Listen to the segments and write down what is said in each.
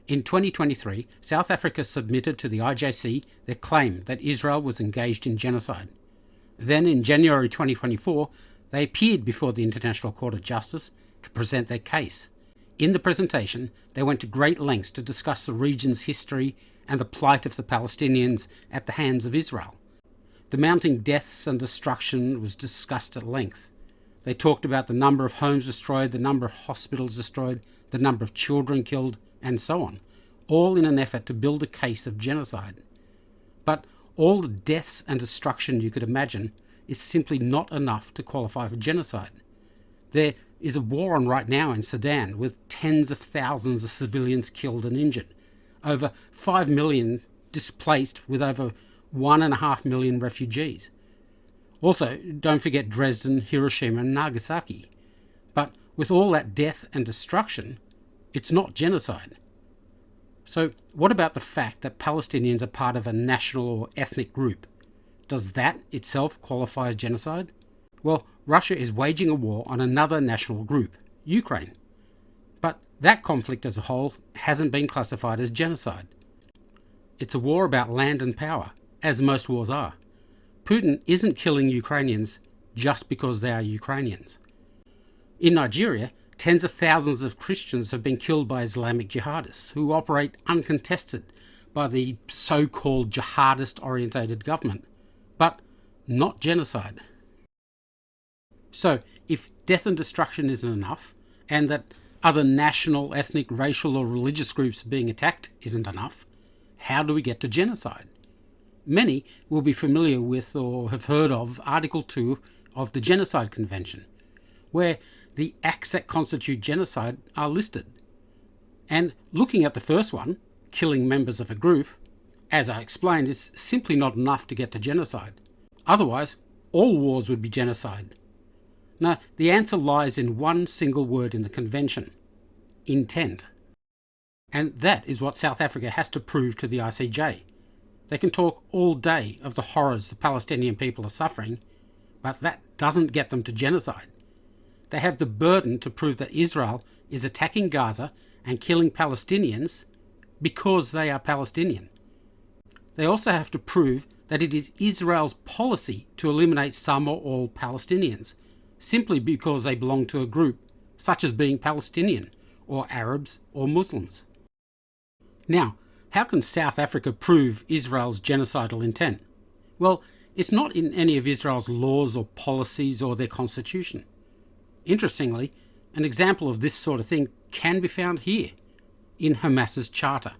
In 2023, South Africa submitted to the IJC their claim that Israel was engaged in genocide. Then in January 2024, they appeared before the International Court of Justice to present their case. In the presentation, they went to great lengths to discuss the region's history and the plight of the Palestinians at the hands of Israel. The mounting deaths and destruction was discussed at length. They talked about the number of homes destroyed, the number of hospitals destroyed, the number of children killed, and so on, all in an effort to build a case of genocide. But all the deaths and destruction you could imagine is simply not enough to qualify for genocide. There is a war on right now in Sudan with tens of thousands of civilians killed and injured, over 5 million displaced with over 1.5 million refugees. Also, don't forget Dresden, Hiroshima and Nagasaki. But with all that death and destruction, it's not genocide. So what about the fact that Palestinians are part of a national or ethnic group? Does that itself qualify as genocide? Well, Russia is waging a war on another national group, Ukraine. But that conflict as a whole hasn't been classified as genocide. It's a war about land and power, as most wars are. Putin isn't killing Ukrainians just because they are Ukrainians. In Nigeria, tens of thousands of Christians have been killed by Islamic jihadists who operate uncontested by the so-called jihadist-orientated government, but not genocide. So, if death and destruction isn't enough, and that other national, ethnic, racial or religious groups being attacked isn't enough, how do we get to genocide? Many will be familiar with or have heard of Article 2 of the Genocide Convention, where the acts that constitute genocide are listed. And looking at the first one, killing members of a group, as I explained, is simply not enough to get to genocide. Otherwise, all wars would be genocide. Now, the answer lies in one single word in the convention: intent. And that is what South Africa has to prove to the ICJ. They can talk all day of the horrors the Palestinian people are suffering, but that doesn't get them to genocide. They have the burden to prove that Israel is attacking Gaza and killing Palestinians because they are Palestinian. They also have to prove that it is Israel's policy to eliminate some or all Palestinians, simply because they belong to a group, such as being Palestinian, or Arabs, or Muslims. Now, how can South Africa prove Israel's genocidal intent? Well, it's not in any of Israel's laws or policies or their constitution. Interestingly, an example of this sort of thing can be found here, in Hamass's Charter.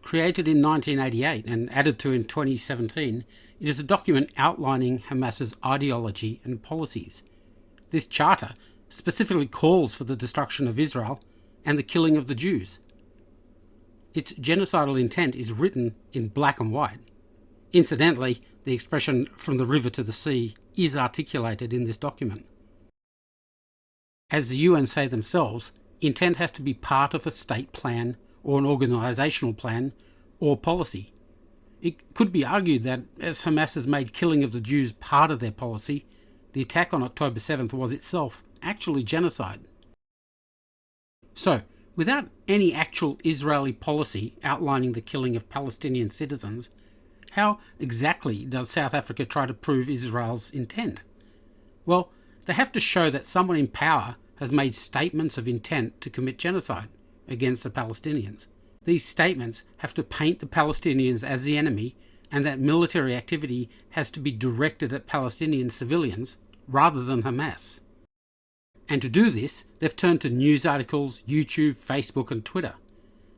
Created in 1988 and added to in 2017, it is a document outlining Hamass's ideology and policies. This charter specifically calls for the destruction of Israel and the killing of the Jews. Its genocidal intent is written in black and white. Incidentally, the expression "from the river to the sea" is articulated in this document. As the UN say themselves, intent has to be part of a state plan or an organisational plan or policy. It could be argued that as Hamas has made killing of the Jews part of their policy, the attack on October 7th was itself actually genocide. So, without any actual Israeli policy outlining the killing of Palestinian citizens, how exactly does South Africa try to prove Israel's intent? Well, they have to show that someone in power has made statements of intent to commit genocide against the Palestinians. These statements have to paint the Palestinians as the enemy, and that military activity has to be directed at Palestinian civilians rather than Hamas. And to do this, they've turned to news articles, YouTube, Facebook and Twitter.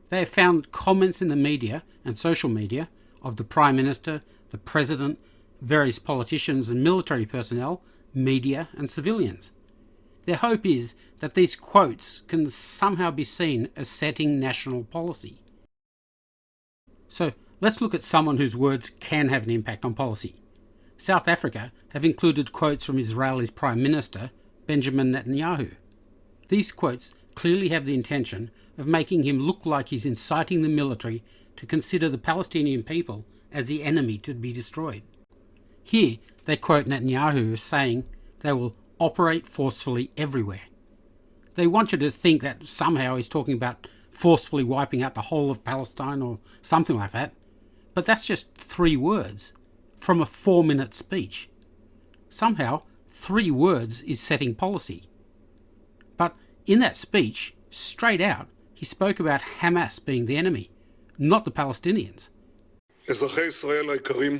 They have found comments in the media and social media of the Prime Minister, the President, various politicians and military personnel, media and civilians. Their hope is that these quotes can somehow be seen as setting national policy. So let's look at someone whose words can have an impact on policy. South Africa have included quotes from Israel's Prime Minister, Benjamin Netanyahu. These quotes clearly have the intention of making him look like he's inciting the military to consider the Palestinian people as the enemy to be destroyed. Here they quote Netanyahu as saying they will operate forcefully everywhere. They want you to think that somehow he's talking about forcefully wiping out the whole of Palestine or something like that. But that's just 3 words from a 4-minute speech. Somehow, 3 words is setting policy. But in that speech, straight out, he spoke about Hamas being the enemy, not the Palestinians. אזרחי ישראל היקרים,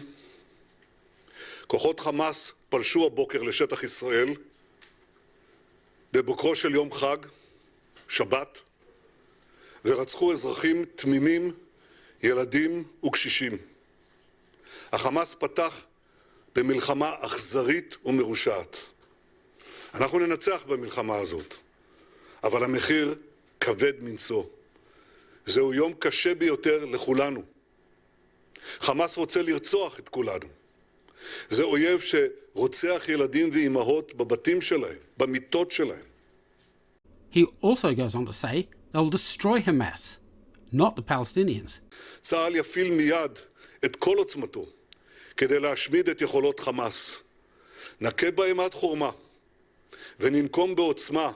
כוחות חמאס פלשו הבוקר לשטח ישראל בבוקרו של יום חג, שבת, ורצחו אזרחים תמימים, ילדים וקשישים. החמאס פתח במלחמה אכזרית ומרושעת. אנחנו ננצח במלחמה הזאת, אבל המחיר כבד מנשוא. זהו יום קשה ביותר לכולנו. חמאס רוצה לרצוח את כולנו. זה אויב שרוצח ילדים ואימהות בבתים שלהם, במיטות שלהם. He also goes on to say they'll destroy Hamas, not the Palestinians. צה"ל יפעיל מיד את כל עוצמתו כדי להשמיד את יכולות חמאס. נכה בהם עד חורמה וננקום בעוצמה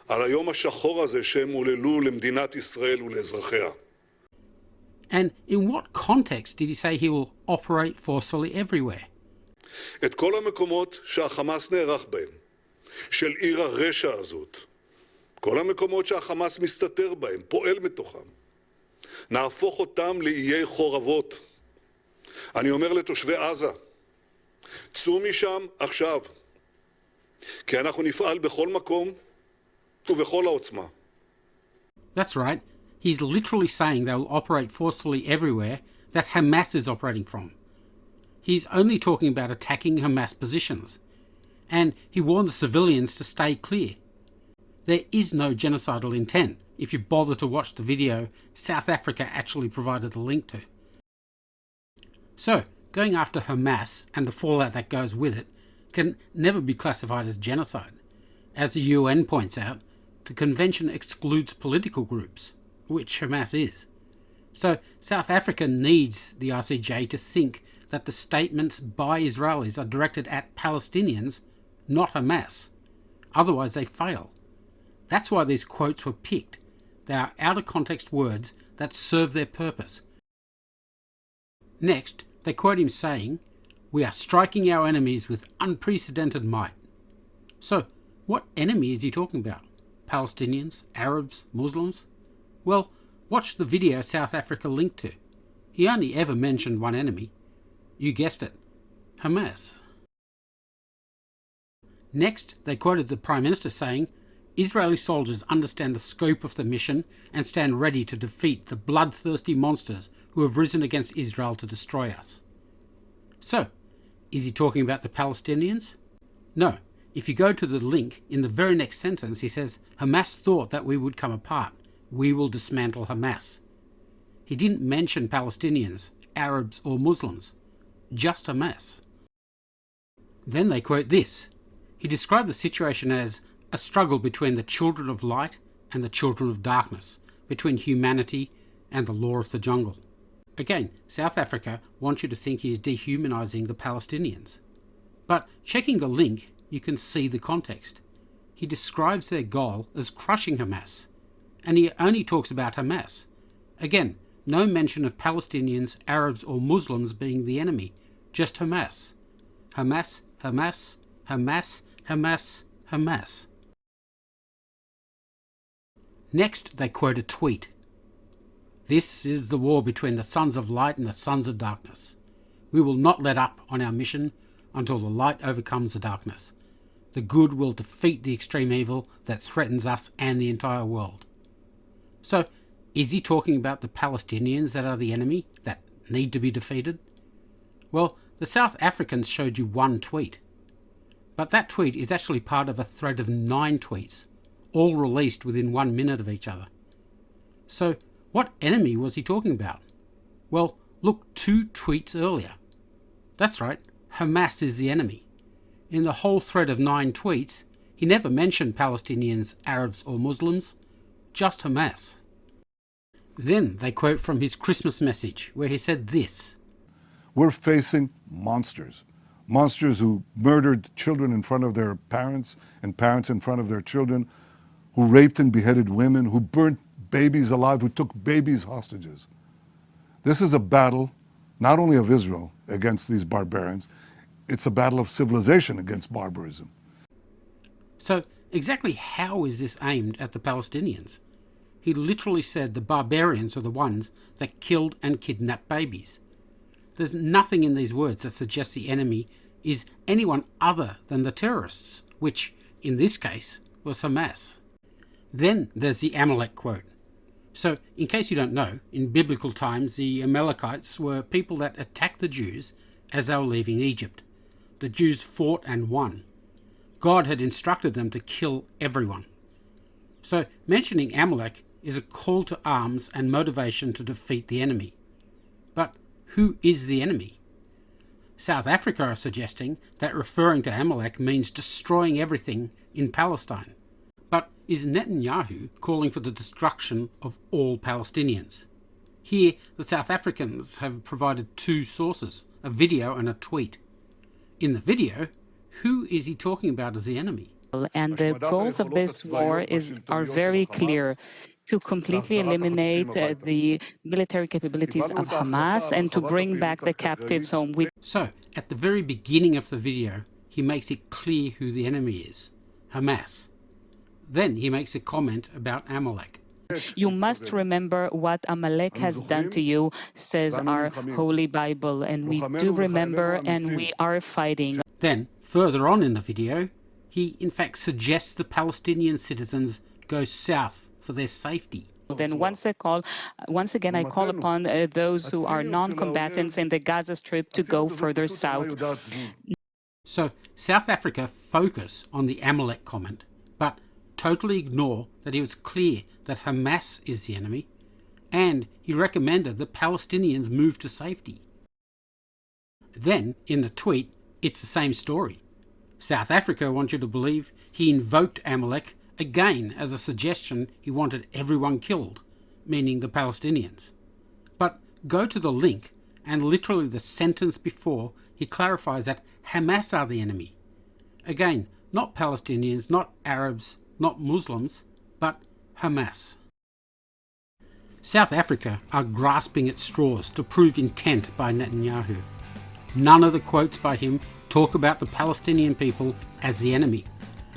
על היום השחור הזה שהם עוללו למדינת ישראל ולאזרחיה. And in what context did he say he will operate forcefully everywhere? את כל המקומות שהחמאס נערך בהם, של עיר הרשע הזאת, כל המקומות שהחמאס מסתתר בהם, פועל מתוכם, נהפוך אותם לאיי חורבות. אני אומר לתושבי עזה, צאו משם עכשיו, כי אנחנו נפעל בכל מקום ובכל העוצמה. That's right. He's literally saying they will operate forcefully everywhere that Hamas is operating from. He's only talking about attacking Hamas positions. And he warned the civilians to stay clear. There is no genocidal intent, if you bother to watch the video South Africa actually provided a link to. So, going after Hamas and the fallout that goes with it can never be classified as genocide. As the UN points out, the convention excludes political groups, which Hamas is. So South Africa needs the ICJ to think that the statements by Israelis are directed at Palestinians, not Hamas. Otherwise they fail. That's why these quotes were picked. They are out-of-context words that serve their purpose. Next, they quote him saying, "We are striking our enemies with unprecedented might." So, what enemy is he talking about? Palestinians, Arabs, Muslims? Well, watch the video South Africa linked to. He only ever mentioned one enemy. You guessed it, Hamas. Next, they quoted the Prime Minister saying, "Israeli soldiers understand the scope of the mission and stand ready to defeat the bloodthirsty monsters who have risen against Israel to destroy us." So, is he talking about the Palestinians? No. If you go to the link, in the very next sentence he says, "Hamas thought that we would come apart. We will dismantle Hamas." He didn't mention Palestinians, Arabs or Muslims, just Hamas. Then they quote this. He described the situation as a struggle between the children of light and the children of darkness, between humanity and the law of the jungle. Again, South Africa wants you to think he is dehumanizing the Palestinians. But checking the link, you can see the context. He describes their goal as crushing Hamas, and he only talks about Hamas. Again, no mention of Palestinians, Arabs or Muslims being the enemy, just Hamas. Hamas, Hamas, Hamas, Hamas, Hamas. Next, they quote a tweet. "This is the war between the sons of light and the sons of darkness. We will not let up on our mission until the light overcomes the darkness. The good will defeat the extreme evil that threatens us and the entire world." So, is he talking about the Palestinians that are the enemy, that need to be defeated? Well, the South Africans showed you one tweet. But that tweet is actually part of a thread of 9 tweets, all released within 1 minute of each other. So, what enemy was he talking about? Well, look 2 tweets earlier. That's right, Hamas is the enemy. In the whole thread of 9 tweets, he never mentioned Palestinians, Arabs or Muslims, just Hamas. Then they quote from his Christmas message, where he said this. "We're facing monsters. Monsters who murdered children in front of their parents and parents in front of their children, who raped and beheaded women, who burnt babies alive, who took babies hostages. This is a battle not only of Israel against these barbarians, it's a battle of civilization against barbarism. So exactly how is this aimed at the Palestinians? He literally said the barbarians are the ones that killed and kidnapped babies. There's nothing in these words that suggests the enemy is anyone other than the terrorists, which, in this case, was Hamas. Then there's the Amalek quote. So, in case you don't know, in biblical times the Amalekites were people that attacked the Jews as they were leaving Egypt. The Jews fought and won. God had instructed them to kill everyone. So, mentioning Amalek is a call to arms and motivation to defeat the enemy. But who is the enemy? South Africa are suggesting that referring to Amalek means destroying everything in Palestine. But is Netanyahu calling for the destruction of all Palestinians? Here, the South Africans have provided two sources, a video and a tweet. In the video, who is he talking about as the enemy? And the goals of this war are very clear: to completely eliminate the military capabilities of Hamas and to bring back the captives home. So, at the very beginning of the video, he makes it clear who the enemy is: Hamas. Then he makes a comment about Amalek. You must remember what Amalek has done to you, says our Holy Bible, and we do remember and we are fighting. Then, further on in the video, he in fact suggests the Palestinian citizens go south for their safety. Then once again, I call upon those who are non-combatants in the Gaza Strip to go further south. So, South Africa focus on the Amalek comment, but totally ignore that it was clear that Hamas is the enemy, and he recommended the Palestinians move to safety. Then, in the tweet, it's the same story. South Africa wants you to believe he invoked Amalek again as a suggestion he wanted everyone killed, meaning the Palestinians. But go to the link, and literally the sentence before, he clarifies that Hamas are the enemy. Again, not Palestinians, not Arabs, not Muslims, but Hamas. South Africa are grasping at straws to prove intent by Netanyahu. None of the quotes by him talk about the Palestinian people as the enemy.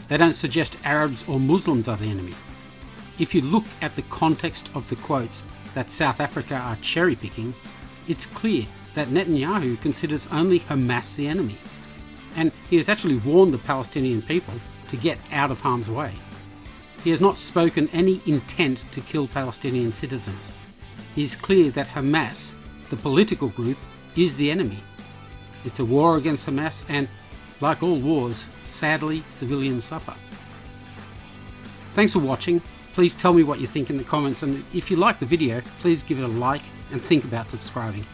They don't suggest Arabs or Muslims are the enemy. If you look at the context of the quotes that South Africa are cherry-picking, it's clear that Netanyahu considers only Hamas the enemy. And he has actually warned the Palestinian people to get out of harm's way. He has not spoken any intent to kill Palestinian citizens. It is clear that Hamas, the political group, is the enemy. It's a war against Hamas, and like all wars, sadly, civilians suffer. Thanks for watching. Please tell me what you think in the comments, and if you like the video, please give it a like and think about subscribing.